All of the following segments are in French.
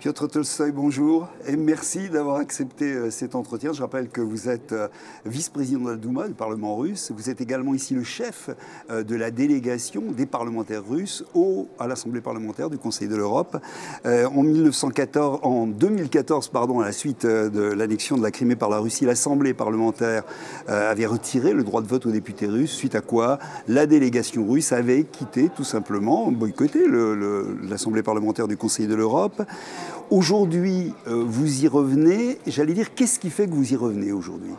Piotr Tolstoï, bonjour et merci d'avoir accepté cet entretien. Je rappelle que vous êtes vice-président de la Douma, du Parlement russe. Vous êtes également ici le chef de la délégation des parlementaires russes à l'Assemblée parlementaire du Conseil de l'Europe. En 2014, à la suite de l'annexion de la Crimée par la Russie, l'Assemblée parlementaire avait retiré le droit de vote aux députés russes, suite à quoi la délégation russe avait quitté, tout simplement, boycotté l'Assemblée parlementaire du Conseil de l'Europe. Aujourd'hui, vous y revenez. J'allais dire, qu'est-ce qui fait que vous y revenez aujourd'hui?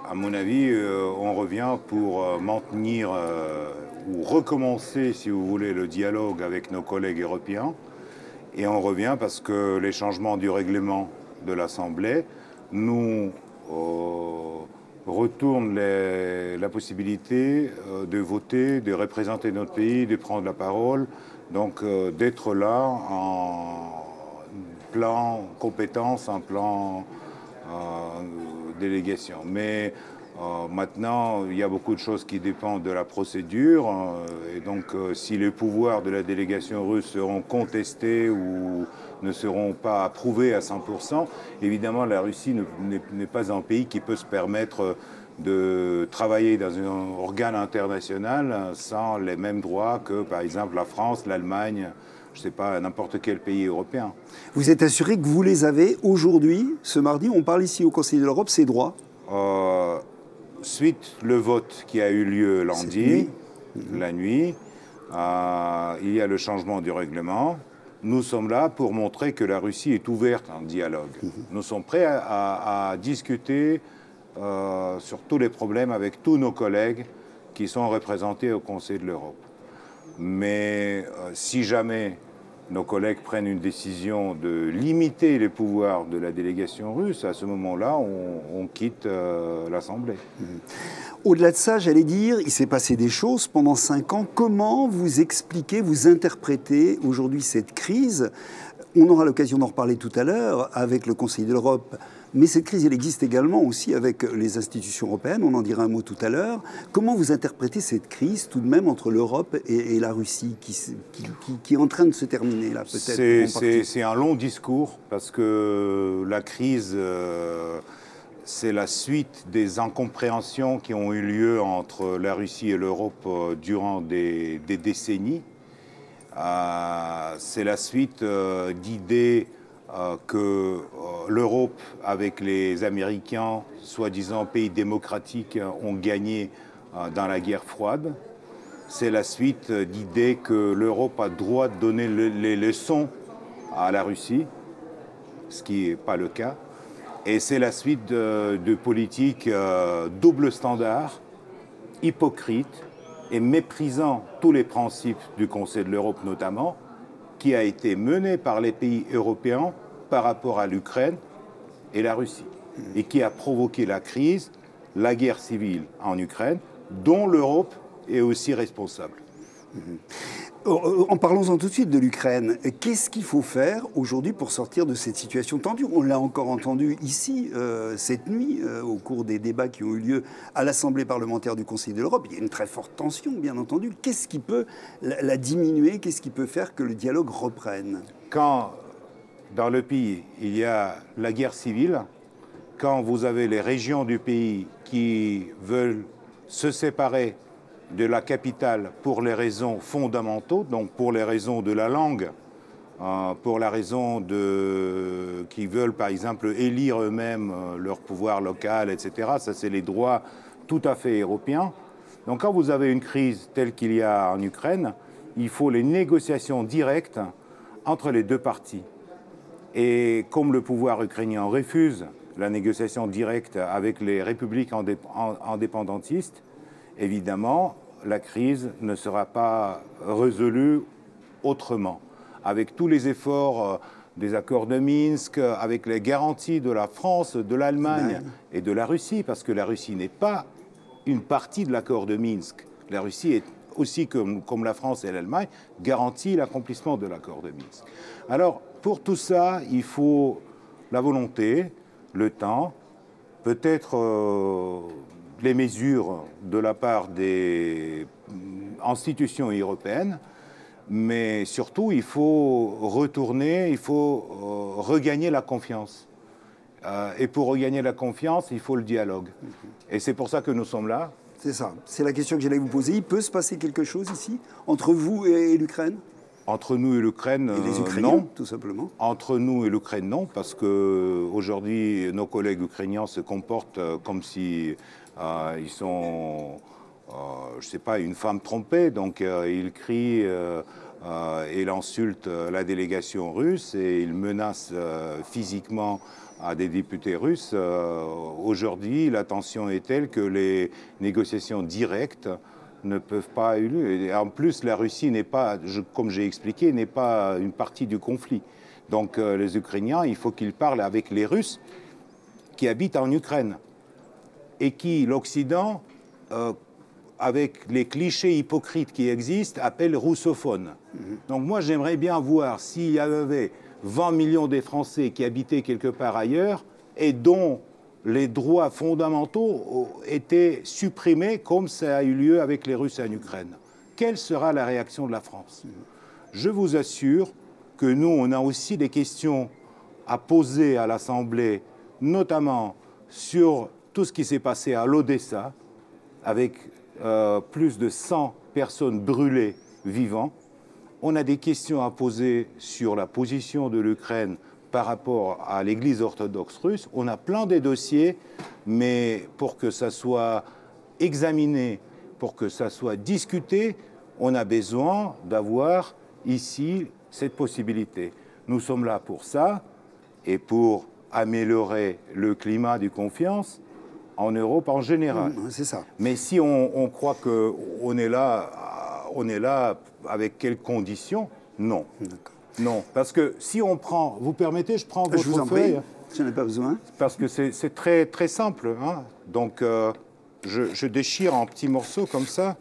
À mon avis, on revient pour maintenir ou recommencer, si vous voulez, le dialogue avec nos collègues européens. Et on revient parce que les changements du règlement de l'Assemblée nous retournent la possibilité de voter, de représenter notre pays, de prendre la parole, donc d'être là en plan compétence, en plan délégation. Mais maintenant, il y a beaucoup de choses qui dépendent de la procédure. Et donc, si les pouvoirs de la délégation russe seront contestés ou ne seront pas approuvés à 100%, évidemment, la Russie n'est pas un pays qui peut se permettre de travailler dans un organe international sans les mêmes droits que, par exemple, la France, l'Allemagne, je ne sais pas, n'importe quel pays européen. Vous êtes assuré que vous les avez aujourd'hui, ce mardi, on parle ici au Conseil de l'Europe, ces droits? Suite le vote qui a eu lieu lundi, la nuit, il y a le changement du règlement. Nous sommes là pour montrer que la Russie est ouverte en dialogue. Nous sommes prêts à discuter sur tous les problèmes avec tous nos collègues qui sont représentés au Conseil de l'Europe. Mais si jamais nos collègues prennent une décision de limiter les pouvoirs de la délégation russe, à ce moment-là, on quitte l'Assemblée. Au-delà de ça, j'allais dire, il s'est passé des choses pendant 5 ans. Comment vous expliquez, vous interprétez aujourd'hui cette crise? On aura l'occasion d'en reparler tout à l'heure avec le Conseil de l'Europe. Mais cette crise, elle existe également aussi avec les institutions européennes. On en dira un mot tout à l'heure. Comment vous interprétez cette crise, tout de même, entre l'Europe et la Russie, qui est en train de se terminer, là, peut-être? C'est un long discours, parce que la crise, c'est la suite des incompréhensions qui ont eu lieu entre la Russie et l'Europe durant des décennies. C'est la suite d'idées que l'Europe, avec les Américains, soi-disant pays démocratiques, ont gagné dans la guerre froide. C'est la suite d'idées que l'Europe a le droit de donner les leçons à la Russie, ce qui n'est pas le cas. Et c'est la suite de politiques double standard, hypocrites et méprisant tous les principes du Conseil de l'Europe notamment, qui a été menée par les pays européens par rapport à l'Ukraine et la Russie, et qui a provoqué la crise, la guerre civile en Ukraine, dont l'Europe est aussi responsable. En parlons-en tout de suite de l'Ukraine. Qu'est-ce qu'il faut faire aujourd'hui pour sortir de cette situation tendue? On l'a encore entendu ici, cette nuit, au cours des débats qui ont eu lieu à l'Assemblée parlementaire du Conseil de l'Europe. Il y a une très forte tension, bien entendu. Qu'est-ce qui peut la diminuer? Qu'est-ce qui peut faire que le dialogue reprenne? Quand, dans le pays, il y a la guerre civile, quand vous avez les régions du pays qui veulent se séparer de la capitale pour les raisons fondamentaux, donc pour les raisons de la langue, pour la raison qui veulent par exemple élire eux-mêmes leur pouvoir local, etc. Ça, c'est les droits tout à fait européens. Donc quand vous avez une crise telle qu'il y a en Ukraine, il faut les négociations directes entre les deux parties. Et comme le pouvoir ukrainien refuse la négociation directe avec les républiques indépendantistes, évidemment, la crise ne sera pas résolue autrement. Avec tous les efforts des accords de Minsk, avec les garanties de la France, de l'Allemagne et de la Russie, parce que la Russie n'est pas une partie de l'accord de Minsk. La Russie est aussi, comme la France et l'Allemagne, garantit l'accomplissement de l'accord de Minsk. Alors, pour tout ça, il faut la volonté, le temps, peut-être les mesures de la part des institutions européennes, Mais surtout, il faut retourner, il faut regagner la confiance. Et pour regagner la confiance, il faut le dialogue. Et c'est pour ça que nous sommes là. C'est ça. C'est la question que j'allais vous poser. Il peut se passer quelque chose ici, entre vous et l'Ukraine? Entre nous et l'Ukraine, et les Ukrainiens, non. Tout simplement. Entre nous et l'Ukraine, non, parce qu'aujourd'hui, nos collègues ukrainiens se comportent comme si ils sont, je ne sais pas, une femme trompée. Donc, ils crient, ils insultent la délégation russe et ils menacent physiquement à des députés russes. Aujourd'hui, la tension est telle que les négociations directes ne peuvent pas avoir lieu. Et en plus, la Russie n'est pas, comme j'ai expliqué, n'est pas une partie du conflit. Donc les Ukrainiens, il faut qu'ils parlent avec les Russes qui habitent en Ukraine et qui, l'Occident, avec les clichés hypocrites qui existent, appelle russophones. Donc moi, j'aimerais bien voir s'il y avait 20 millions des Français qui habitaient quelque part ailleurs et dont les droits fondamentaux étaient supprimés comme ça a eu lieu avec les Russes en Ukraine. Quelle sera la réaction de la France? Je vous assure que nous, on a aussi des questions à poser à l'Assemblée, notamment sur tout ce qui s'est passé à l'Odessa, avec plus de 100 personnes brûlées vivants. On a des questions à poser sur la position de l'Ukraine par rapport à l'Église orthodoxe russe. On a plein de dossiers, mais pour que ça soit examiné, pour que ça soit discuté, on a besoin d'avoir ici cette possibilité. Nous sommes là pour ça et pour améliorer le climat de confiance en Europe en général. C'est ça. Mais si on croit qu'on est là avec quelles conditions? Non. Non, parce que si on prend... Vous permettez, je prends votre je vous en feuille. prie. Je n'en ai pas besoin. Parce que c'est très, très simple. Hein. Donc, je déchire en petits morceaux comme ça.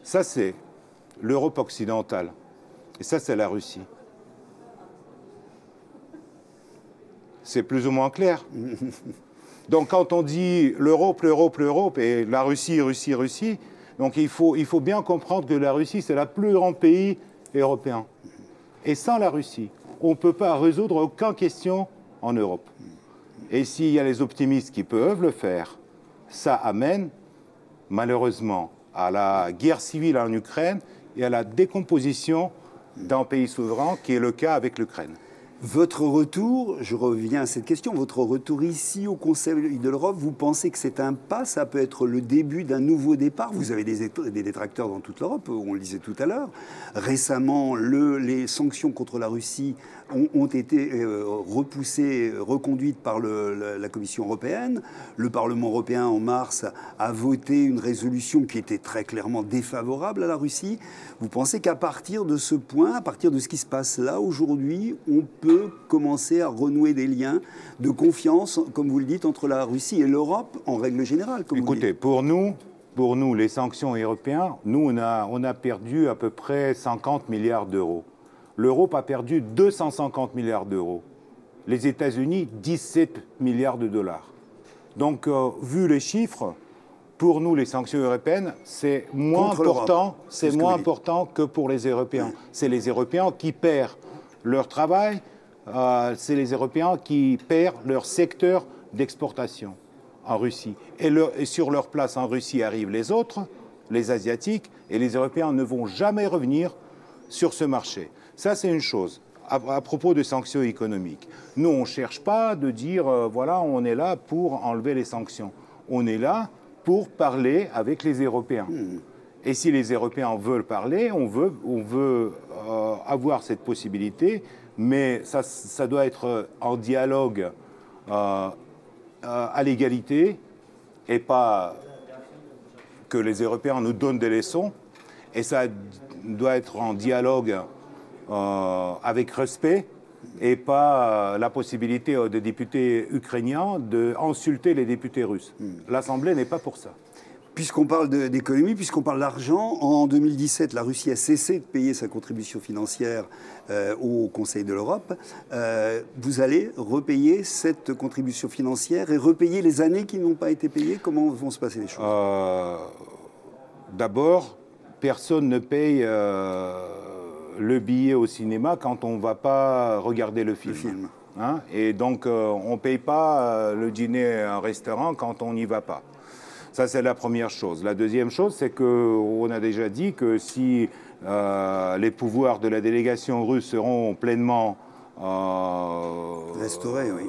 Ça, c'est l'Europe occidentale. Et ça, c'est la Russie. C'est plus ou moins clair. Donc, quand on dit l'Europe, l'Europe, l'Europe, et la Russie, Russie, Russie, donc il faut bien comprendre que la Russie, c'est le plus grand pays européen. Et sans la Russie, on ne peut pas résoudre aucune question en Europe. Et s'il y a les optimistes qui peuvent le faire, ça amène malheureusement à la guerre civile en Ukraine et à la décomposition d'un pays souverain, qui est le cas avec l'Ukraine. Votre retour, je reviens à cette question, votre retour ici au Conseil de l'Europe, vous pensez que c'est un pas, ça peut être le début d'un nouveau départ? Vous avez des détracteurs dans toute l'Europe, on le disait tout à l'heure. Récemment, les sanctions contre la Russie ont été repoussées, reconduites par la Commission européenne. Le Parlement européen, en mars, a voté une résolution qui était très clairement défavorable à la Russie. Vous pensez qu'à partir de ce point, à partir de ce qui se passe là aujourd'hui, on peut commencer à renouer des liens de confiance, comme vous le dites, entre la Russie et l'Europe en règle générale? Écoutez, pour nous, les sanctions européennes, nous, on a perdu à peu près 50 milliards d'euros. L'Europe a perdu 250 milliards d'euros. Les États-Unis, 17 milliards de dollars. Donc, vu les chiffres, pour nous, les sanctions européennes, c'est moins important que pour les Européens. C'est les Européens qui perdent leur travail, c'est les Européens qui perdent leur secteur d'exportation en Russie. Et sur leur place en Russie arrivent les autres, les Asiatiques, et les Européens ne vont jamais revenir sur ce marché. Ça, c'est une chose. À propos de sanctions économiques, nous, on ne cherche pas de dire, voilà, on est là pour enlever les sanctions. On est là pour parler avec les Européens. Et si les Européens veulent parler, on veut avoir cette possibilité, mais ça doit être en dialogue à l'égalité et pas que les Européens nous donnent des leçons. Et ça doit être en dialogue avec respect et pas la possibilité des députés ukrainiens d'insulter les députés russes. L'Assemblée n'est pas pour ça. Puisqu'on parle d'économie, puisqu'on parle d'argent, en 2017, la Russie a cessé de payer sa contribution financière au Conseil de l'Europe. Vous allez repayer cette contribution financière et repayer les années qui n'ont pas été payées? Comment vont se passer les choses? D'abord, personne ne paye le billet au cinéma quand on ne va pas regarder le film. Hein? Et donc, on ne paye pas le dîner à un restaurant quand on n'y va pas. Ça, c'est la première chose. La deuxième chose, c'est qu'on a déjà dit que si les pouvoirs de la délégation russe seront pleinement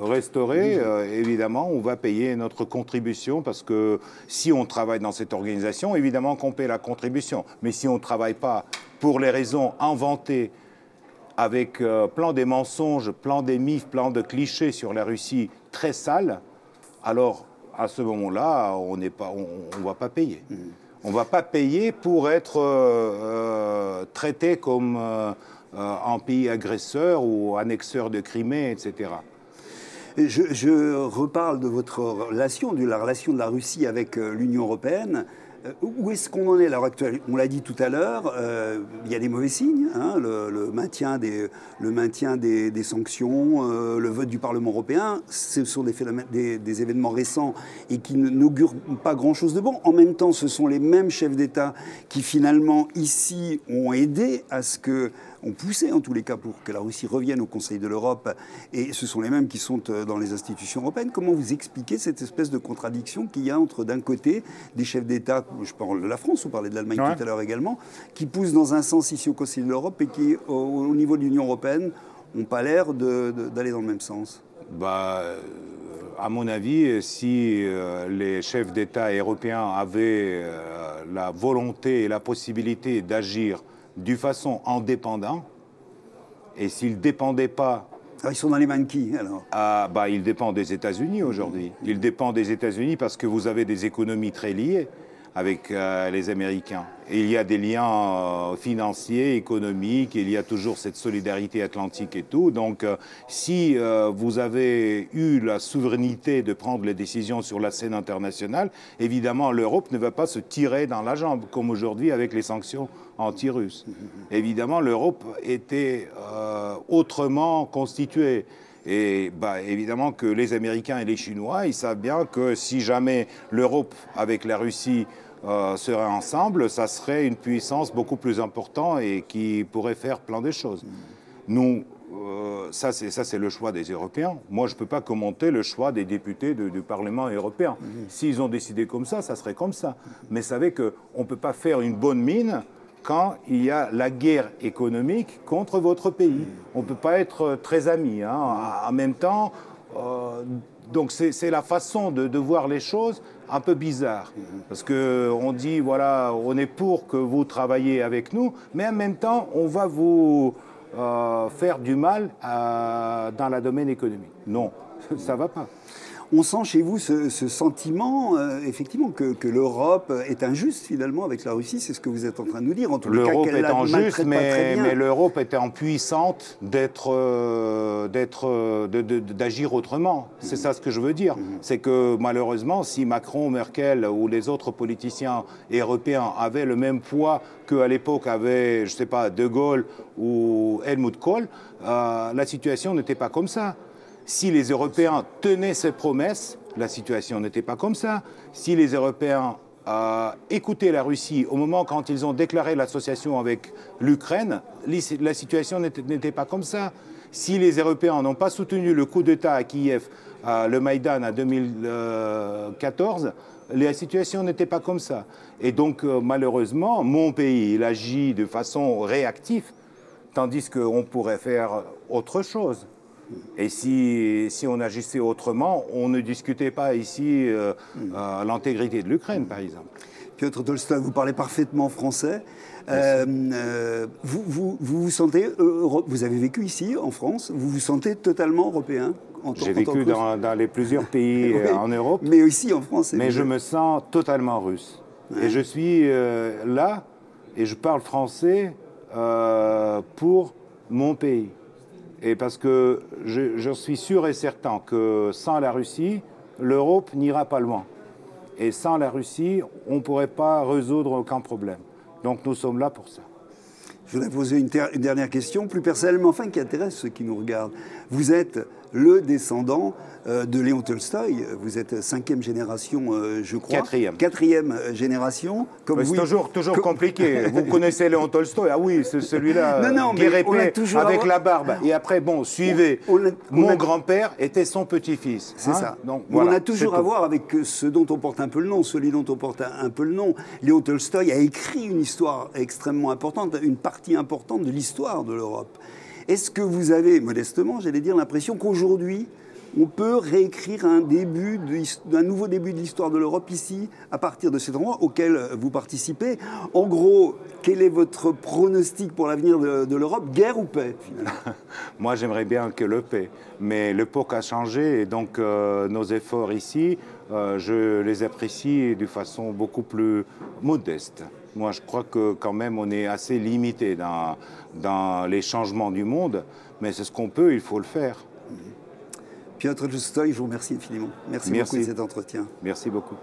restaurés, évidemment, on va payer notre contribution parce que si on travaille dans cette organisation, évidemment qu'on paie la contribution. Mais si on ne travaille pas pour les raisons inventées avec plein des mensonges, plein des mythes, plein de clichés sur la Russie très sales, alors à ce moment-là, on ne va pas payer. On ne va pas payer pour être traité comme un pays agresseur ou annexeur de Crimée, etc. Je reparle de votre relation, de la relation de la Russie avec l'Union européenne. Où est-ce qu'on en est à l'heure actuelle? On l'a dit tout à l'heure, il y a des mauvais signes, hein, le maintien des sanctions, le vote du Parlement européen, ce sont des événements récents et qui n'augurent pas grand-chose de bon. En même temps, ce sont les mêmes chefs d'État qui finalement, ici, ont aidé à ce que, ont poussé en tous les cas pour que la Russie revienne au Conseil de l'Europe, et ce sont les mêmes qui sont dans les institutions européennes. Comment vous expliquez cette espèce de contradiction qu'il y a entre, d'un côté, des chefs d'État, je parle de la France, on parlait de l'Allemagne tout à l'heure également, qui poussent dans un sens ici au Conseil de l'Europe et qui, au niveau de l'Union européenne, n'ont pas l'air d'aller dans le même sens? À mon avis, si les chefs d'État européens avaient la volonté et la possibilité d'agir d'une façon indépendante, et s'ils ne dépendaient pas... Ils sont dans les mains de qui, alors? Ils dépendent des États-Unis aujourd'hui. Ils dépendent des États-Unis parce que vous avez des économies très liées avec les Américains. Et il y a des liens financiers, économiques, il y a toujours cette solidarité atlantique et tout. Donc, si vous avez eu la souveraineté de prendre les décisions sur la scène internationale, évidemment, l'Europe ne va pas se tirer dans la jambe, comme aujourd'hui avec les sanctions anti-russes. Évidemment, l'Europe était autrement constituée. Et évidemment que les Américains et les Chinois, ils savent bien que si jamais l'Europe avec la Russie serait ensemble, ça serait une puissance beaucoup plus importante et qui pourrait faire plein de choses. Nous, ça c'est le choix des Européens. Moi, je ne peux pas commenter le choix des députés du Parlement européen. S'ils ont décidé comme ça serait comme ça. Mais savez qu'on ne peut pas faire une bonne mine quand il y a la guerre économique contre votre pays. On ne peut pas être très amis. En même temps, donc c'est la façon de voir les choses un peu bizarre. Parce qu'on dit, voilà, on est pour que vous travailliez avec nous, mais en même temps, on va vous faire du mal dans le domaine économique. Non, ça ne va pas. On sent chez vous ce sentiment, effectivement, que l'Europe est injuste, finalement, avec la Russie. C'est ce que vous êtes en train de nous dire. L'Europe est injuste, mais l'Europe était impuissante d'agir autrement. C'est ça ce que je veux dire. C'est que, malheureusement, si Macron, Merkel ou les autres politiciens européens avaient le même poids qu'à l'époque avait, je ne sais pas, De Gaulle ou Helmut Kohl, la situation n'était pas comme ça. Si les Européens tenaient ces promesses, la situation n'était pas comme ça. Si les Européens écoutaient la Russie au moment quand ils ont déclaré l'association avec l'Ukraine, la situation n'était pas comme ça. Si les Européens n'ont pas soutenu le coup d'État à Kiev, le Maïdan en 2014, la situation n'était pas comme ça. Et donc, malheureusement, mon pays, il agit de façon réactive, tandis qu'on pourrait faire autre chose. Et si on agissait autrement, on ne discutait pas ici l'intégrité de l'Ukraine, par exemple. Piotr Tolstoï, vous parlez parfaitement français. Vous sentez, vous avez vécu ici, en France, vous vous sentez totalement européen? J'ai vécu dans les plusieurs pays en Europe. Mais aussi en France. Mais je me sens totalement russe. Ouais. Et je suis là, et je parle français pour mon pays. Et parce que je suis sûr et certain que sans la Russie, l'Europe n'ira pas loin. Et sans la Russie, on ne pourrait pas résoudre aucun problème. Donc nous sommes là pour ça. Je voudrais poser une dernière question, plus personnellement, enfin, qui intéresse ceux qui nous regardent. Vous êtes le descendant de Léon Tolstoï. Vous êtes 5e génération, je crois. 4e génération. C'est toujours compliqué. Vous connaissez Léon Tolstoï? Ah oui, c'est celui-là, guerre épée, avec la barbe. Et après, bon, suivez. Mon grand-père était son petit-fils. C'est ça. Donc, voilà, on a toujours à voir avec ce dont on porte un peu le nom, celui dont on porte un peu le nom. Léon Tolstoï a écrit une histoire extrêmement importante, une partie importante de l'histoire de l'Europe. Est-ce que vous avez, modestement, j'allais dire, l'impression qu'aujourd'hui, on peut réécrire un nouveau début de l'histoire de l'Europe ici, à partir de cet endroit auquel vous participez? En gros, quel est votre pronostic pour l'avenir de l'Europe? Guerre ou paix, finalement? Moi, j'aimerais bien que le paix. Mais l'époque a changé et donc nos efforts ici, je les apprécie de façon beaucoup plus modeste. Moi, je crois que quand même, on est assez limité dans les changements du monde, mais c'est ce qu'on peut, il faut le faire. Piotr Tolstoï, je vous remercie infiniment. Merci beaucoup de cet entretien. Merci beaucoup.